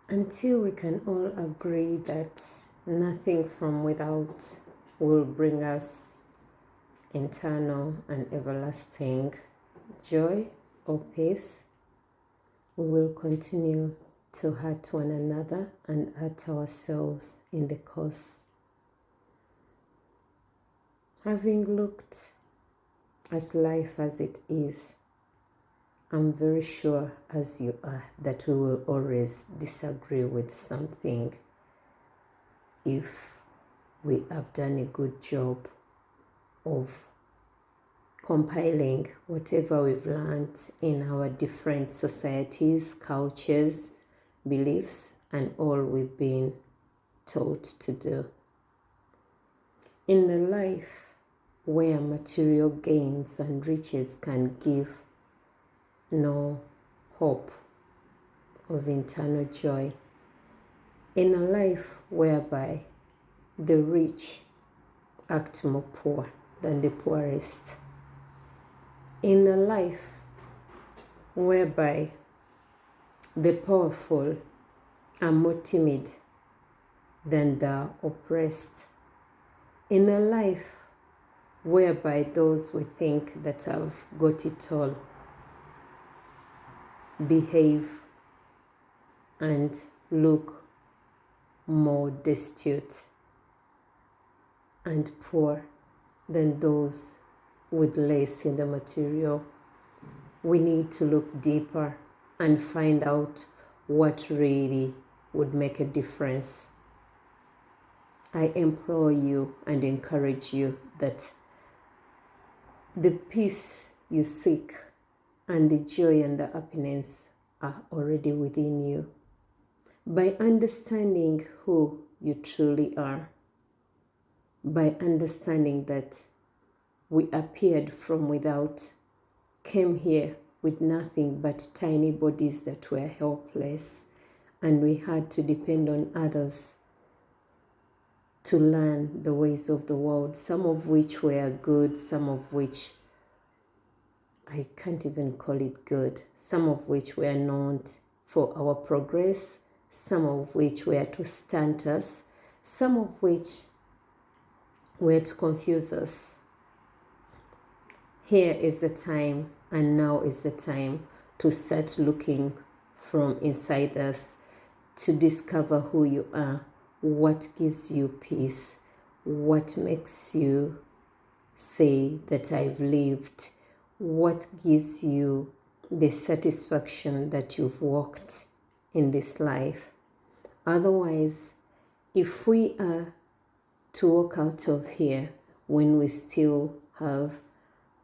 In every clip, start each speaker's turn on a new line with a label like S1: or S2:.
S1: Until we can all agree that nothing from without will bring us internal and everlasting joy or peace, we will continue to hurt one another and hurt ourselves in the course. Having looked at life as it is, I'm very sure, as you are, that we will always disagree with something if we have done a good job of compiling whatever we've learned in our different societies, cultures, beliefs, and all we've been taught to do. In the life where material gains and riches can give no hope of internal joy, in a life whereby the rich act more poor than the poorest, in a life whereby the powerful are more timid than the oppressed, in a life whereby those we think that have got it all behave and look more destitute and poor than those with less in the material, we need to look deeper and find out what really would make a difference. I implore you and encourage you that the peace you seek and the joy and the happiness are already within you. By understanding who you truly are, by understanding that we appeared from without, came here with nothing but tiny bodies that were helpless, and we had to depend on others to learn the ways of the world, some of which were good, some of which I can't even call it good, some of which were not for our progress, some of which were to stunt us, some of which were to confuse us. Here is the time, and now is the time to start looking from inside us to discover who you are, what gives you peace, what makes you say that I've lived, what gives you the satisfaction that you've walked in this life. Otherwise, if we are to walk out of here when we still have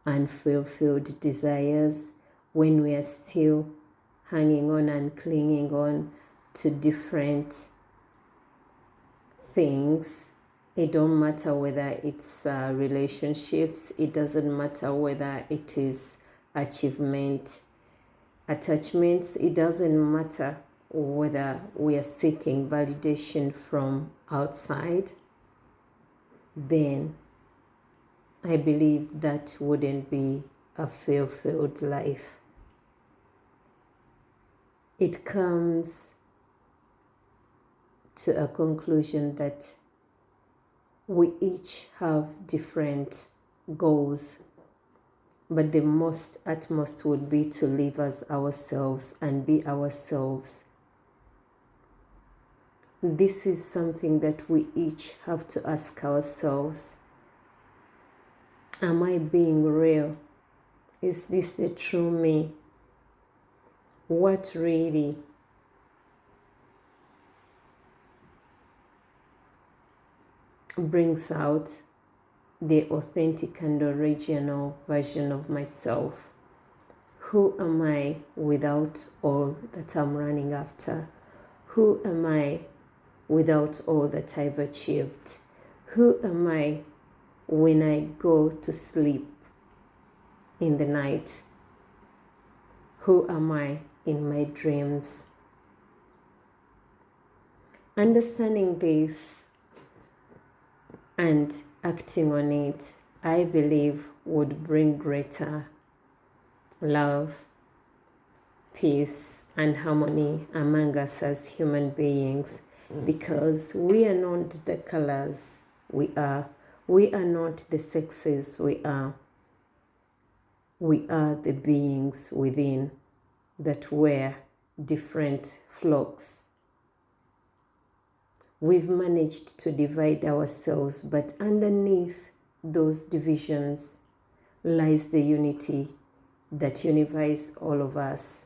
S1: unfulfilled desires, when we are still hanging on and clinging on to different things, it don't matter whether it's relationships, it doesn't matter whether it is achievement, attachments, it doesn't matter whether we are seeking validation from outside, then I believe that wouldn't be a fulfilled life. It comes to a conclusion that we each have different goals, but the utmost would be to live as ourselves and be ourselves. This is something that we each have to ask ourselves. Am I being real? Is this the true me? What really brings out the authentic and original version of myself? Who am I without all that I'm running after? Who am I without all that I've achieved? Who am I when I go to sleep in the night? Who am I in my dreams? Understanding this and acting on it, I believe, would bring greater love, peace, and harmony among us as human beings, because we are not the colors we are not the sexes we are the beings within that wear different flocks. We've managed to divide ourselves, but underneath those divisions lies the unity that unifies all of us.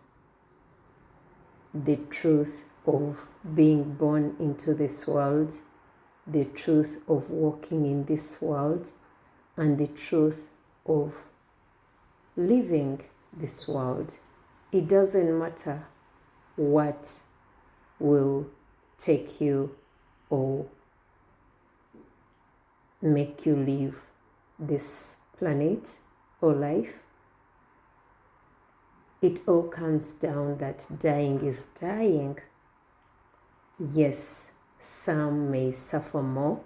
S1: The truth of being born into this world, the truth of walking in this world, and the truth of living this world. It doesn't matter what will take you or make you leave this planet or life. It all comes down that dying is dying. Yes, some may suffer more,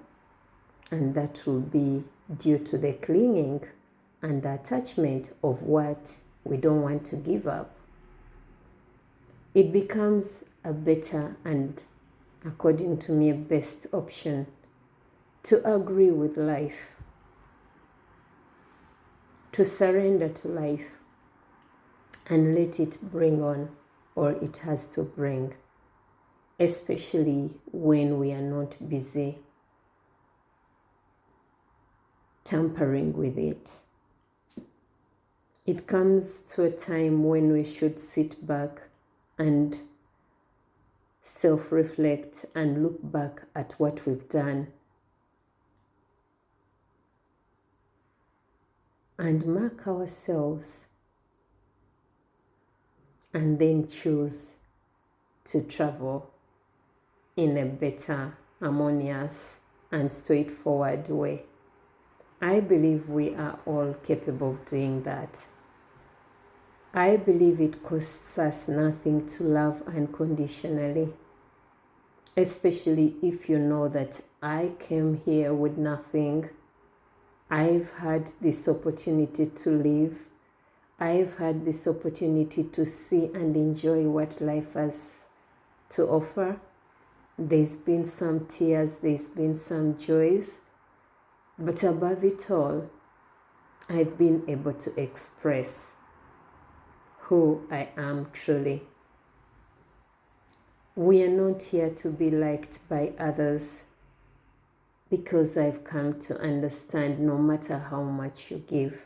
S1: and that will be due to the clinging and the attachment of what we don't want to give up. It becomes a better and, according to me, a best option to agree with life, to surrender to life and let it bring on or it has to bring, especially when we are not busy tampering with it. It comes to a time when we should sit back and self-reflect and look back at what we've done and mark ourselves, and then choose to travel in a better, harmonious, and straightforward way. I believe we are all capable of doing that. I believe it costs us nothing to love unconditionally, especially if you know that I came here with nothing. I've had this opportunity to live. I've had this opportunity to see and enjoy what life has to offer. There's been some tears, there's been some joys, but above it all, I've been able to express who I am truly. We are not here to be liked by others, because I've come to understand no matter how much you give,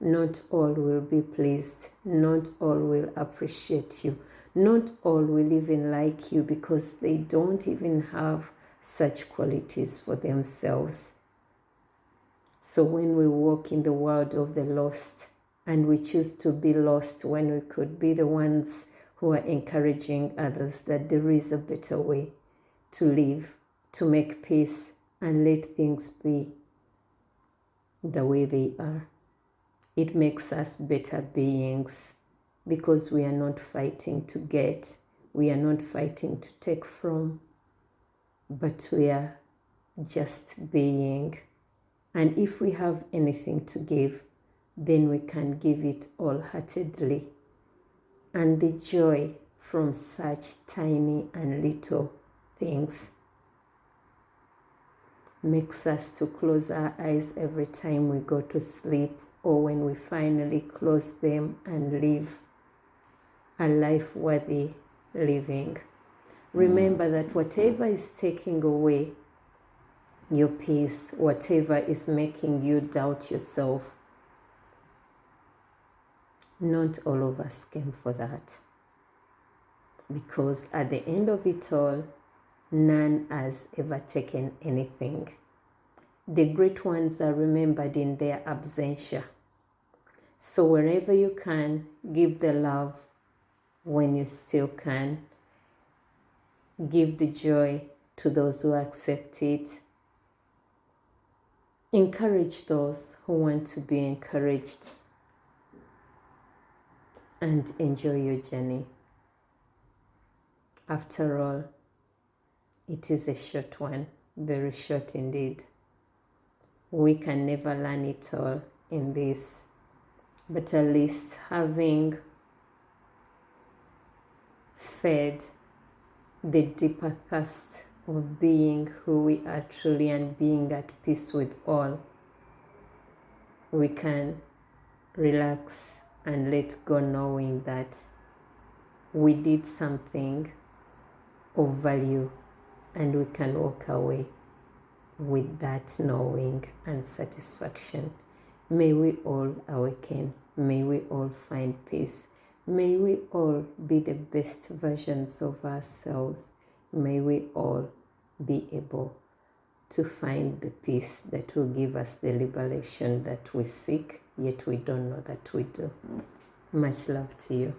S1: not all will be pleased, not all will appreciate you, not all will even like you, because they don't even have such qualities for themselves. So when we walk in the world of the lost and we choose to be lost when we could be the ones who are encouraging others that there is a better way to live, to make peace and let things be the way they are, it makes us better beings, because we are not fighting to get, we are not fighting to take from, but we are just being. And if we have anything to give, then we can give it wholeheartedly. And the joy from such tiny and little things makes us to close our eyes every time we go to sleep, or when we finally close them and live a life worthy living. Remember that whatever is taking away your peace, whatever is making you doubt yourself, not all of us came for that. Because at the end of it all, none has ever taken anything. The great ones are remembered in their absentia. So wherever you can, give the love when you still can. Give the joy to those who accept it. Encourage those who want to be encouraged. And enjoy your journey. After all, it is a short one, very short indeed. We can never learn it all in this, but at least having fed the deeper thirst of being who we are truly and being at peace with all, we can relax and let go, knowing that we did something of value, and we can walk away with that knowing and satisfaction. May we all awaken. May we all find peace. May we all be the best versions of ourselves. May we all be able to find the peace that will give us the liberation that we seek, yet we don't know that we do. Much love to you.